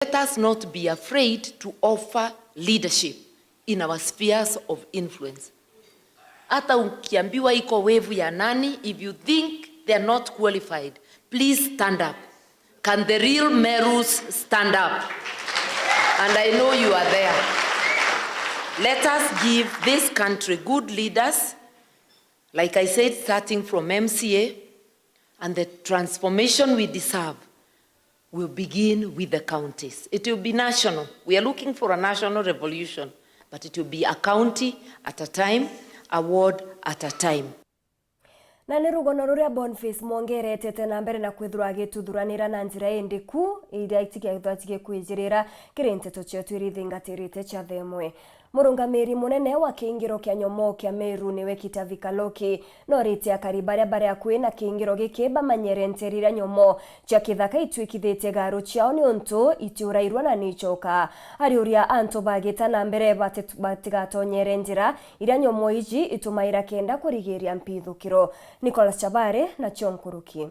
Let us not be afraid to offer leadership in our spheres of influence. Hata ukiambiwa iko wave ya nani, if you think they are not qualified, please stand up. Can the real Merus stand up? And I know you are there. Let us give this country good leaders, like I said, starting from MCA, and the transformation we deserve will begin with the counties. It will be national. We are looking for a national revolution, but it will be a county at a time, a ward at a time. Na nĩ rũgano rũrĩa Boniface mongeretete na mbere na kwithura gĩtuthuranĩra na njĩra ĩndĩku iria itigethwatige kwĩjĩrĩra kĩrĩ Nteto cietu irithingatĩrĩte cha themwe. Mũrũngamĩri mũnene wa kĩingĩro kĩa nyomo kĩa Meru nĩwe Kitavika Loki no rĩtia karibara bara kwĩna kĩingĩro gĩkĩ bamanyere nterira nyomo cha kĩthaka itwĩkithĩte garu ciao nĩ ũntũ itiũrairwo na nĩicoka ari ũrĩa anto bagĩta na mbere batigatonyere njĩra iria nyomo iji itumaira kenda kũrigĩria mpithũkĩro. Nicholas Chabare na Chonkuruki.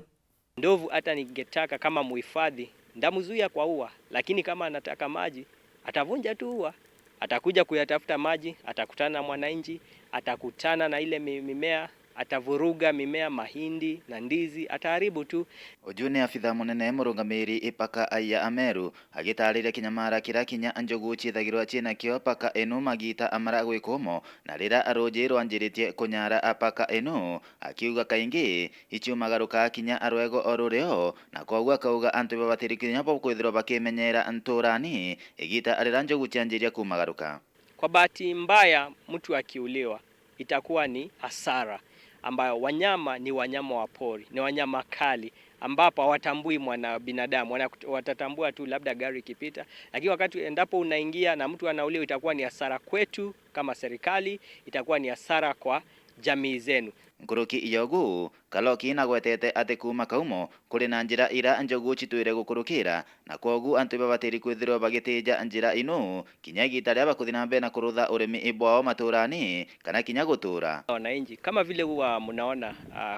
Ndovu hata ningetaka kama muhifadhi ndamzuia kwa ua, lakini kama anataka maji atavunja tu ua. Atakuja kuyatafuta maji, atakutana na mwananchi, atakutana na ile mimea, atavuruga mimea, mahindi na ndizi, ataharibu tu. Ojune afitha munene murungamiri ipaka aya Ameru agitarire kinyamara kira kinya anjogu chithagirwa china kio paka enu magita amara gwikomo na rira arojero anjiritie kunyara apaka enu akiuga kaingi ichumagaruka kinya arwego orureo na kwagwa kauga antu babatiri kinya bokwithiro bakimenyera nturani igita arira njogu chanjiria kumagaruka. Kwa bahati mbaya mtu akiuliwa itakuwa ni hasara ambayo wanyama ni wanyama wa pori, ni wanyama kali ambapo hawatambui mwana binadamu, watatambua tu labda gari ikipita, lakini wakati endapo unaingia na mtu anauliwa itakuwa ni hasara kwetu kama serikali, itakuwa ni hasara kwa jamii zenu. Nkuruki iyogu Kaloki nagwetete ati kuma kaumo kuri na njira ira njogu chitwire gukurukira na kwogu antu babatiri kwithirwa bagitija njira inu kinya gitaria bakuthina mbe na kurutha urimi ibwao maturani kana kinya gutura. Wananchi kama vile huwa mnaona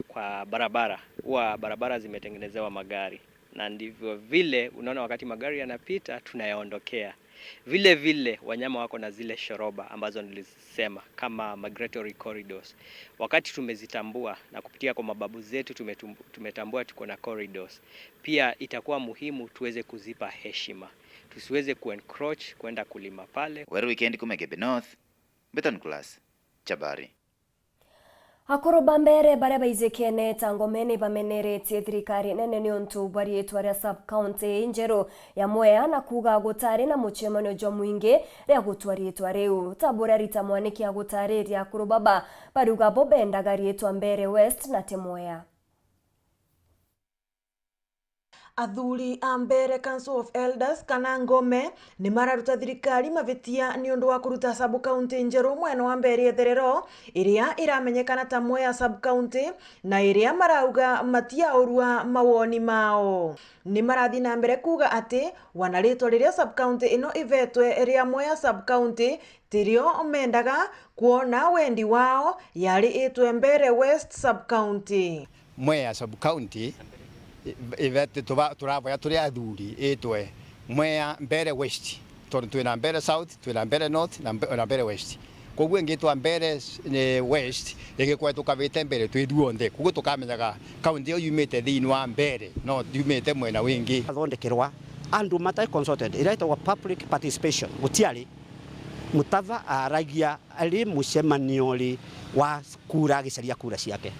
kwa barabara zimetengenezewa magari, na ndivyo vile unaona wakati magari yanapita tunayaondokea. Vile vile wanyama wako na zile shoroba ambazo nilisema kama migratory corridors. Wakati tumezitambua na kupitia kwa mababu zetu tumetambua tuko na corridors, pia itakuwa muhimu tuweze kuzipa heshima, tusiweze kuencroach kwenda kulima pale. Weru weekend kumegebe North Beton Class Chabari. Hakuru bambere bare baizekene tangomene bameneretie thirikari nene ni ontu bari etwaria sub county injero ya Mwea na kuga gutari na muchemano jwa mwinge ria gutwari etwareu tabora rita mwaniki ya gutari ria Hakuru baba baruga bobenda gari etwa Mbere West na Temwea. Athuri a Mbere Council of Elders kana Ngome ni mararuta thirikari mavitia ni undu wa kuruta sub county njeru mwena wa Mbere etherero iria iramenyekana ta Mwea sub county na iria marauga matia urua mawoni mao. Ni marathi na mbere kuga ati wanaritwa riria sub county ino ivetwe ria Mwea sub county tirio mendaga kuona wendi wao yari etwe Mbere West sub county. Mwea sub county ivete turavoya turi athuri etwe Mwea Mbere West tondu twina Mbere South, twina Mbere North na Mbere West. Koguo ngitwa Mbere West igikwa tukavite mbere twithuonthe koguo tukamenyaga county yumite thiini wa Mbere no yumite mwena wingi athondekerwa andu matai consulted iraitwa public participation gutiari mutava aragia ali mucemaniori wa kura gicaria kura ciake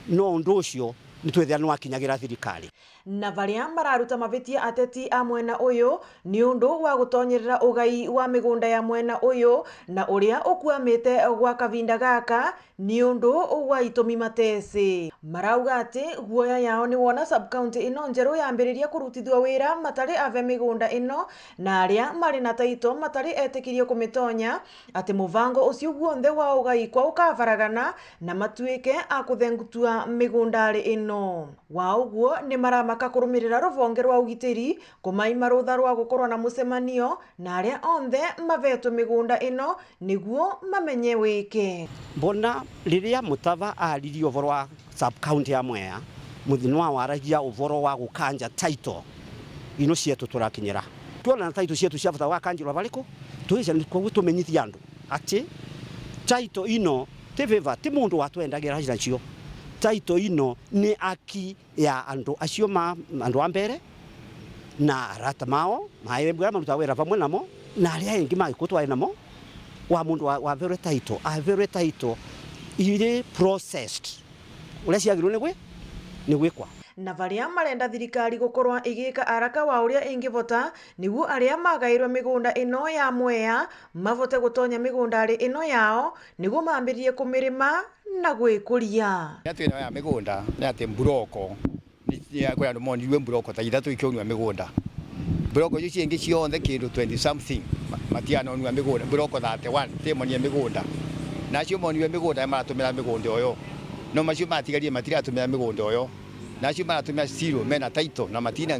no undu ucio nitwethia no akinyagira thirikari na varia mararuta mavitia ateti a mwena uyu ni undu wa gutonyerera ugai wa migunda ya mwena uyu na uria ukuamite gwa kavinda gaka ni undu wa itumi matesi. Marauga ati guoya yao ni wona sub county ino njeru yambiriria kurutithwa wira matari ave migunda ino na aria mari na taito matari etikirio kumitonya ati muvango ucio guonthe wa ugai kwa ukavaragana na matuike akuthengutua migundari ino. Wa uguo ni maramaka kurumirira ruvonge rwa ugitiri kumaima rutha rwa gukorwa na mucemanio na aria onthe mavetwe migunda ino niguo mamenye wike. Mbona riria mutava aririo uvoro wa sub county ya Mwea muthino wa waragia uvoro wa gukanja title ino cietu turakinyira tuona na title cietu cia bata wa kanjiro bariko tuica ni kwa tumenyithia andu ati title ino teveva ti mundu watwendagira hina cio title ino ni aki ya andu acio andu ambere na arata mao maembwa maruta wera pamwe namo na aria engi magikutwa namo wa mundu wa very title ile processed ule ciagirwo ni gwikwa na varia marenda thirikari gukorwa igika araka wa uria ingivota niguo aria magairwo migunda ino ya Mwea mavote gutonya migunda ari ino yao niguo mambirie kumirima na gwikuria ati ino ya migunda ni ati mburoko ni kwa andu moniwe mburoko ta ithatu ikionywa migunda mburoko ici ingi cionthe kindu 20 something matiano nywa migunda mburoko 31 temonie migunda nacio moniwe migunda maratumira migunda oyo no macio matigarie matiratumira migunda oyo nacio maratumira zero mena title na matina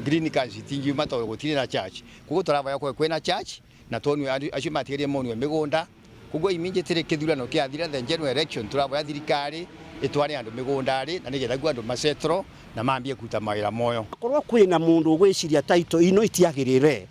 green card tingi mato gutire na church kugo turava yako kwena church na tonu acio matigarie moniwe migunda kugo immediately kithurano kiathira the general election turava ya thirikari itware andu migunda ari na nigetha gu andu macetro na mambie kuta mawira moyo korwo kwina mundu gwiciria title ino itiagirire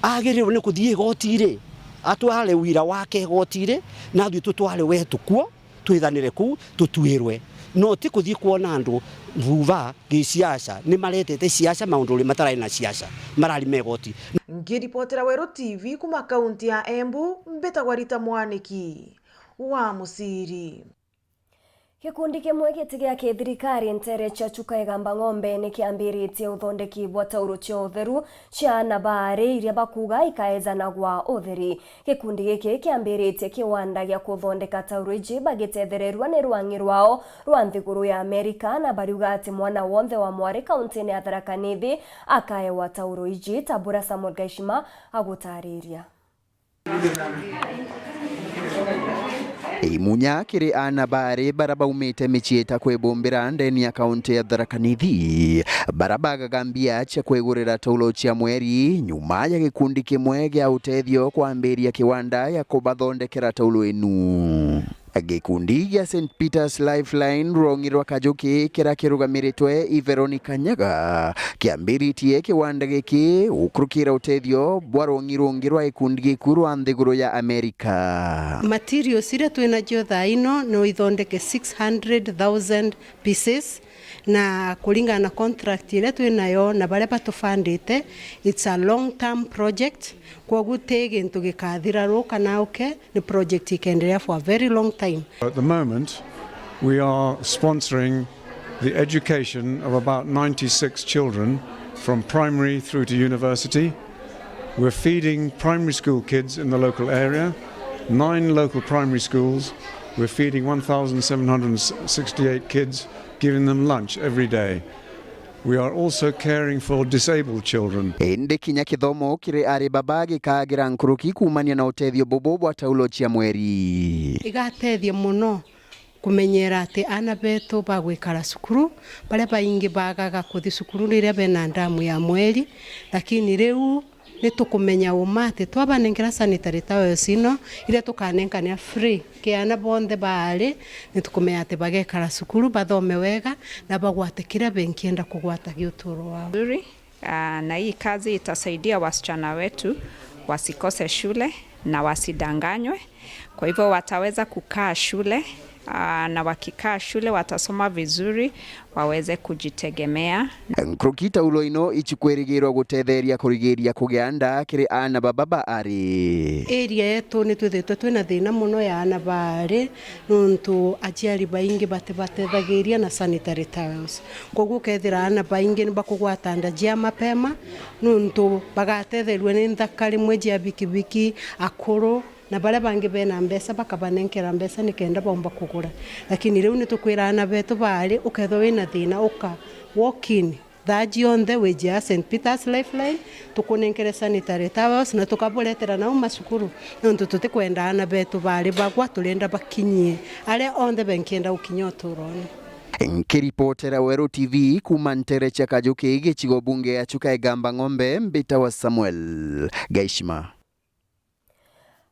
agirire ni kuthie gotire atware wira wake gotire na thwi tutware wetukuo twithanire ku tutuirwe no ti kuthie kuona andu vuva gisiasa ni maretete siasa maundu ri matarai na siasa marari megoti ngiripotera Weru TV kuma kaunti ya Embu mbetagwa Rita Mwaniki wa Musiri. Gikundi kimwe gitigia thirikari ntere cha chuka igamba ng'ombe ni kiambiritie uthondeki bwa tauro cia utheru cia nabari iria bakuga ikaezana gwa utheri. Gikundi giki kiambiritie kiwanda gia kuthondeka tauro iji bagitethirerwa ni rwangi rwao rwa nthiguru ya Amerika na bariuga ati mwana wonthe wa mwari kaunti ya Thaa Nithi akaewa tauro iji. Tabura Samuel Gaishima agutariria. Imunya kiri anabare baraba umete michieta kwebombera ndeni ya kaunti ya Thaa Nithi baraba gambia cha kwegurira taulo cia mweri nyuma ya gikundi kimwe gya utethio kwambiria kiwanda ya kubathondekera taulo enu. Gikundi gya St Peter's Lifeline rongirwa kajuki kira kirugamiritwe Veronica Nyaga kiambiritie kiwanda giki ukurukira utethio bwarongirwa ikundi gikuru nthiguru ya Amerika. Materials ira twina jo thaa ino no ithondeke 600,000 pieces na kulingana na contract ile twinayo na bare batufandite. It's a long term project kwa gutege into gikathira roka na uke ni project ikendelea for a very long time. At the moment we are sponsoring the education of about 96 children from primary through to university. We're feeding primary school kids in the local area, 9 local primary schools. We're feeding 1,768 kids, giving them lunch every day. We are also caring for disabled children. Ende kinya kithomo kire ari babagi kagira nkuruki kumania na utethio bobo taulo cia mweri. Igatethia muno kumenyera ati ana beto bagwikara sukuru bare baingi bagaga kuthi sukuru riria bena ndamu ya mweri, lakini riu nitukumenya umate twabanengera sanitary towels ino ile tukanenkania free kiana bonde bale nitukumenya ati bagekara sukuru bathome wega na bagwate kira benkienda kugwata giuturo wao. Na hii kazi itasaidia wasichana wetu wasikose shule na wasidanganywe, kwa hivyo wataweza kukaa shule na wakikaa shule watasoma vizuri waweze kujitegemea. Nkrokita ulo ino ichikwerigirwa gutetheria kurigiria kugianda kiri ana baba ari. Area yetu ni twethetwe twina thina muno ya ana bari nuntu aciari baingi batethagiria na sanitary towels. Koguo kethira ana baingi ni bakugwatanda jia mapema nuntu bagathetherwe ni nthakari mweji ya bikibiki akuru na bale bangi bena mbesa bakabanenkera mbesa nikenda bomba kugura, lakini riu nitukwira ana betu bali uketho wina thina uka walk in thaji on the way ya St Peter's Lifeline tukunenkere sanitary towels na tukabuletera na umasukuru nuntu tutikwenda ana betu bali bagwa tulenda bakinyie ale on the benkienda ukinyoturoni. Nkiripotera Weru TV kuma Ntere cha Kajuki gichigo bunge ya chuka igamba ng'ombe mbita wa Samuel Gaishima.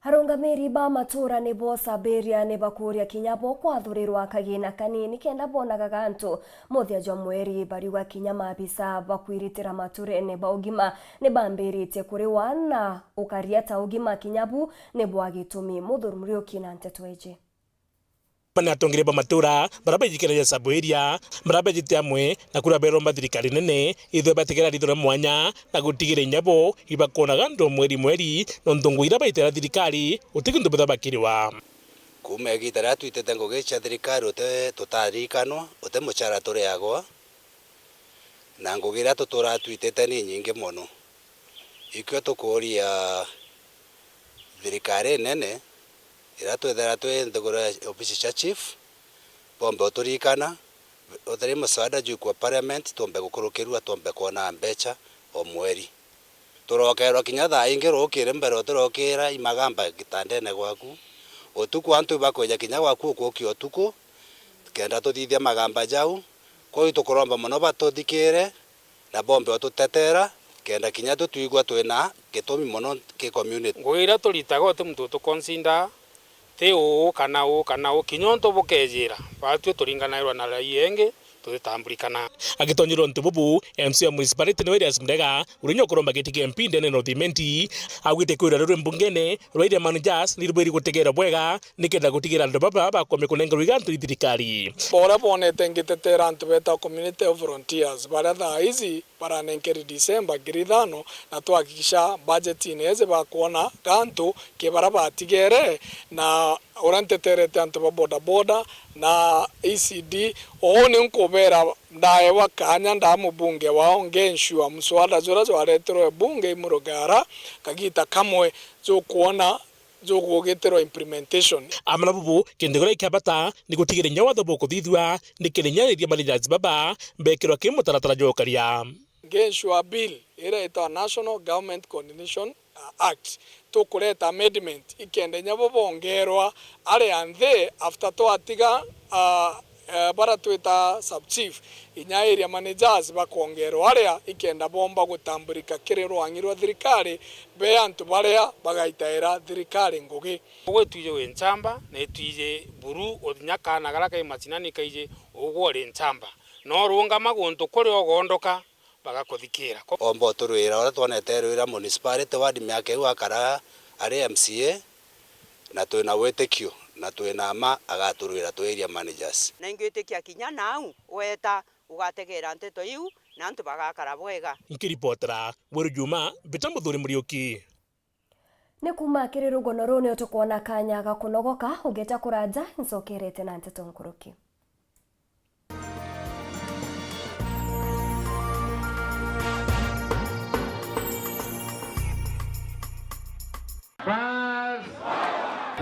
Harungamiri ba matura ni bo saberia ni bakuria kinya bo kwathurirwa kagina kanini kenda bonaga gantu muthia jwa mweri bariwa kinya mabisa bakwiritira mature ne ba ugima ne bambirite kuri wana ukariata ugima kinyabu ne bo agitumi muthurumuri okina Nteto eje Mana tongire ba matura baraba jikira saberia baraba jite amwe na kura beromba thirikari nene itho batigera rithora mwanya na gutigire nyabo ibakona gando mweri nontongo ira baitera thirikari utikindu betha bakiriwa kume gitara tuitete ngogecha thirikari ute tutarikano ute muchara tureagwa na ngogira tutura tuitete ni nyingi mono ikyo tukuria thirikari nene ira twethera twe ndogora ofisi cha chief bombe oturikana othari musada juu kwa parliament tombe gukurukirwa tombe kona mbecha o mweri turokerwa kinya thaa ingi rukire mbere turokira imagamba gitandene gwaku otuku antu bakweja kinya gwaku kuki otuku kenda tuthithia magamba jau kwa tukuromba muno batuthikire na bombe otutetera kenda kinya tutuigwa twina gitumi muno ki community ngwira turitaga tu mtu consider Teo kana kinyonto bokejira batwe turinganairwa na raienge tutambulikana agitonyiro ntububu MC wa municipality no areas mdega urinyo kuromba gitike MP ndene no dimenti agwite kwira rero mbungene roide managers nirubiri gutegera bwega nikenda gutigira ndo baba bakome kunenga rigantu thirikari bora bonete ngitetera antu beta community of volunteers baratha hizi paranenkeri December girithano na tuhakikisha budget ineze bakuona gantu ke baraba tigere na oranteterete antu ba boda na ECD one nkobera ndaye wakanya ndamu bunge wao ngenshwa mswada zora zwaretero bunge imurogara kagita kamwe zo kuona zo kugetero implementation amana bubu kendegora ikabata ni gutigire nyawatho boko thithwa nikirinyariria managers baba mbekero kimutaratara jokaria ngenshwa bill ira ita National Government Coordination Act to kuleta amendment ikende nyabo bongerwa are anthe after to atiga bara twita sub chief inya area managers bakongerwa are ikenda bomba gutamburika kirero angirwa thirikari be antu baria bagaitaira thirikari ngugi gwe tuje wenchamba ne tuje buru odnyakana garaka imacinani kaije ugwore nchamba no runga maguntu kuri ogondoka bagakuthikira ombo turwira ora twaneterwira municipality ward myake wakara ari MCA na twina wetekio na twina ma agaturwira twa area managers na ingitekia kinya nau weta ugategera Nteto iu na antu bagakara bwega nkiripotera Weru Juma bitamuthuri murioki ne kuma kiriro gono rone otukona kanya gakunogoka ugeta kuraja nsokerete na Nteto nkuruki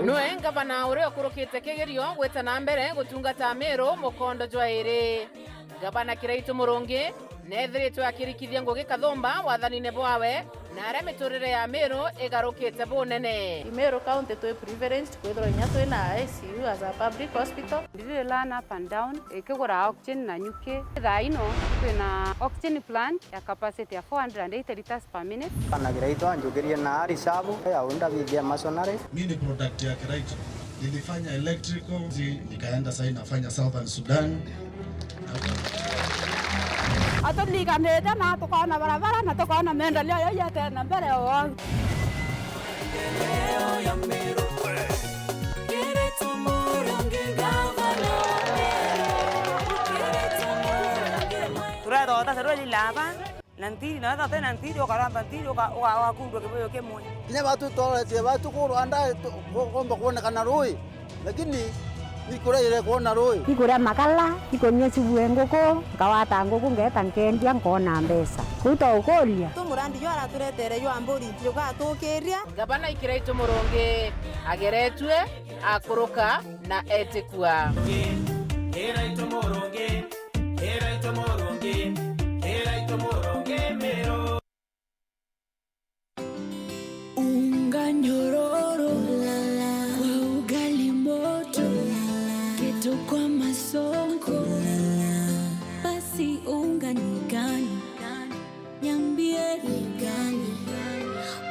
Noe ngavana uria ukurukite kigerio gweta na mbere gutungata Meru mukondo jwairi gavana Kiraitu Murungi nethiritwe akirikithia ngugi kathumba wathanine bwawe na aria miturire ya Meru igarukite bunene Meru county to privileged kwithira nya twina ICU as a public hospital ndire learn up and down ikigura oxygen na nyuki thaino twina oxygen plant ya capacity ya 480 liters per minute na Kiraitu anjukirie na risabu ya unda bidhia masonary mimi ni product ya Kiraitu nilifanya electrical nikaenda sasa nafanya Southern Sudan atulikanete na tukona barabara na tukona maendeleo yote na mbele yao turado ota seroli lava nanti na ata nanti okaramba nanti wakundwa kiboyo kemwe kinya watu tolete watu kuranda komba kuonekana roi lakini nikuraire kuona roi ikura makala ikonye sibuengoko kawata ngoko ngeta nkendia ngona mbesa kuto ukolia tumurandi yo araturetere yo amburi yoga tukiria gavana Kiraitu Murungi ageretwe akuruka na etikua Kiraitu Murungi Meru unga nyororo kwa ugali moto kitu kwa masongo basi unga ni gani nyambie ni gani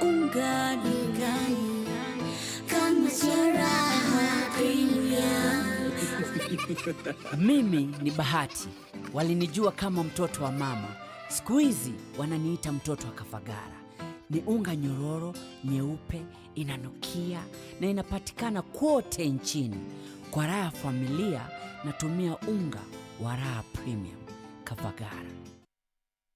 unga ni gani Mimi ni Bahati. Walinijua kama mtoto wa mama. Siku hizi wananiita mtoto wa Kafagara. Ni unga nyororo, nyeupe, inanukia na inapatikana kote nchini. Kwa raha ya familia natumia unga wa Raha Premium Kafagara.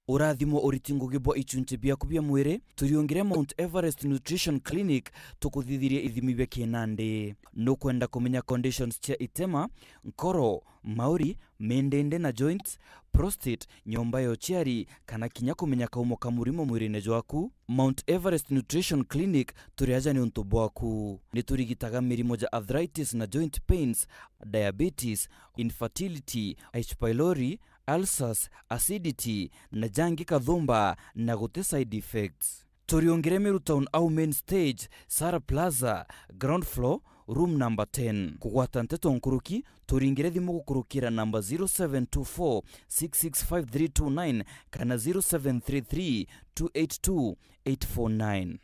Urathimo uritingo gibo ichunche bia kubia mwire turiongire Mount Everest Nutrition Clinic tukuthithirie ithimi bia kinande no kwenda kumenya conditions cia itema nkoro mauri mendende na joints prostate nyomba yo chiari kana kinya kumenya kaumo kamurimo mwirine jwaku. Mount Everest Nutrition Clinic turiaja ni untu bwaku ni turigitaga mirimo ja arthritis na joint pains, diabetes, infertility, H pylori, ulcers, acidity na jangi kathumba na gute side effects. Turiongere Meru Town au main stage, Sara Plaza, ground floor, room number 10. Kugwata Nteto nkuruki turingire thimu gukurukira number 0724 665329 kana 0733 282 849.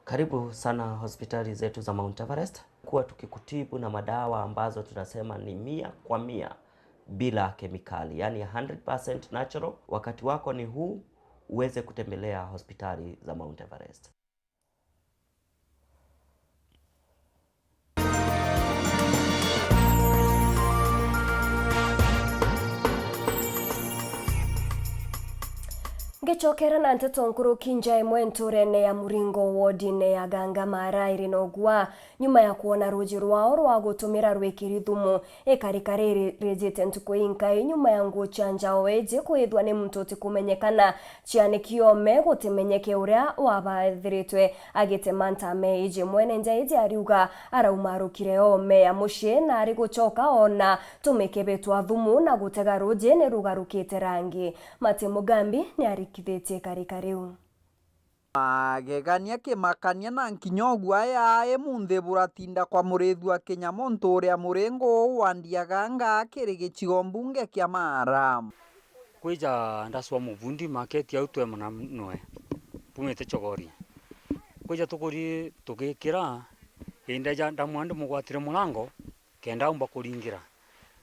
Karibu sana hospitali zetu za Mount Everest, kuwa tukikutibu na madawa ambazo tunasema ni 100% bila kemikali, yani 100% natural. Wakati wako ni huu uweze kutembelea hospitali za Mount Everest. Ngechokera na Nteto nkuruki nja mwenturene ya Muringo wodine ya Gangamara irinogwa nyuma ya kuona ruji rwao rwa gutumira rwikiri thumu ekarikare rejete ntukuinka nyuma ya nguchanja weje kwithwa ni mtoti kumenyekana ciane kiome gutimenyeke uria wabathiritwe agitemanta meije mwene njaije ariuga araumarukire ome ya mushie na ari gucoka ona tumekebe twa thumu na gutega ruji ne rugarukite rangi. Mate Mugambi ni arikithete karikariu magegania kimakania na nkinyogu aya munde buratinda kwa murethu wa Kenya Montoria Murengo wandiaganga kiri gicigo mbunge kia Mara kwija ndaswa muvundi market ya utwe mnanoe pumete chogori kwija tukuri tukikira indaja ndamwande mugwatire mulango kenda umba kuringira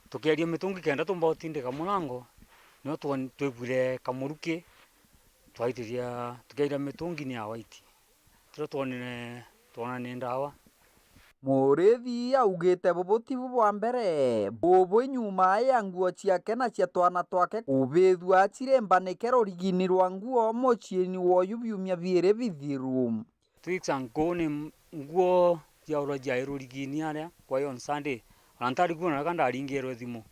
tukiaria mitungi kenda tumba utindika mulango no twegure kamuruke twaitiria tukaira mitungi ni awaiti tiro tuona ni ndawa. Murethi augite buboti bwa mbere bobo nyuma ya nguo ciake na cia twana twake ubethu acirembanike rorigini rwa nguo mochieni woyu byumya biere bithiru twitsa ngone nguo ya oroja irorigini aria kwa hiyo Sunday antari kuona kanda aringero thimu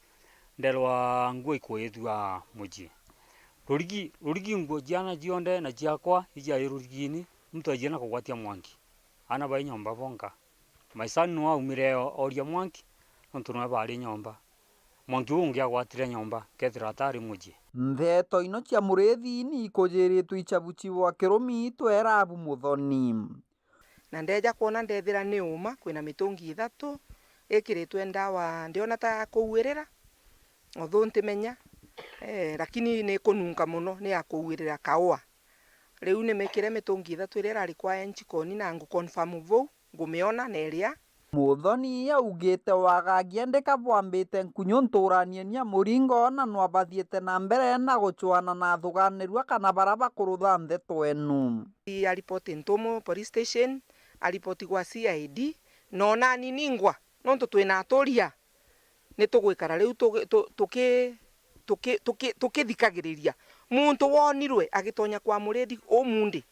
ndelwa nguo ikoethwa muji rurigi nguo jana jionde na jiakwa ija irurigini mtu ajena kugwatia mwangi ana bai nyomba bonka maisani no aumire oria mwangi ntu no bari nyomba mwangi ungi agwatire nyomba kethira atari muji. Nteto ino cia murethi ni ikojiritwe ichabuchi wa kirumi twerabu muthoni na ndeja kuona ndethira ni uma kwina mitungi 3 ikiritwe ndawa ndiona ta kuwirira otho ntimenya lakini ni kununga muno ni akuwirira kawa riu ni mekire mitungi 3 ira ari kwa enchikoni na ngu confirm vo ngumiona neria muthoni augite wagagiendeka bwambite nkunyo nturanie nia Muringo na no abathiete na mbere na guchwana na thuganirwa kana baraba kurutha Nteto enu alipoti ntomo police station alipoti kwa CID no nani ningwa no twina atoria ni tugwikara riu tukithikagiriria muntu wonirwe agitonya kwa murethi umundi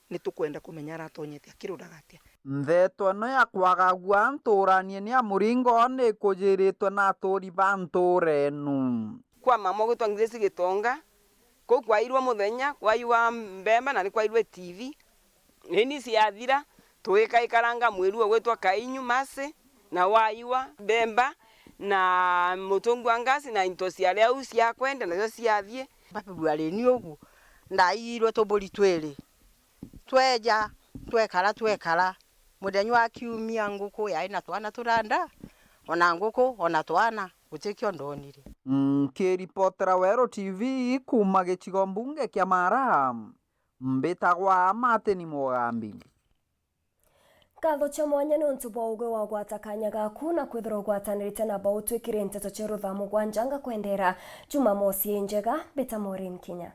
ni tukwenda kumenya ratonyete akiruraga atia. Nteto no ya kwagagua nturanie ni Muringo ni kujiritwe na atori ba nturenu kwa mama gwitwa ngirisi gitonga ko kwairwa muthenya kwaiwa mbemba na ni kwairwe TV nini ciathira tuikakaranga mwiru gwitwa Kainyu mase na waiwa mbemba na mutungu angasi na into ciaria ucia kwenda nacio ciathie bapibwale ni ugu ndairwe tobori twere tweja twekara mudenyu akiumia nguku ya ina twana turanda ona nguku ona twana gutikio ndonire. Kiripotera Weru TV kuma gicigo mbunge kia Mara mbitagwa Mate ni Mugambi. gatho cha mwanya ni untu bwa ugwe wa gwata kanya gaku na kwithira gwatanirite na bau twikire Nteto cha Thaa Mugwanja kwendera Jumamosi njega beta MAUREEN Kinya.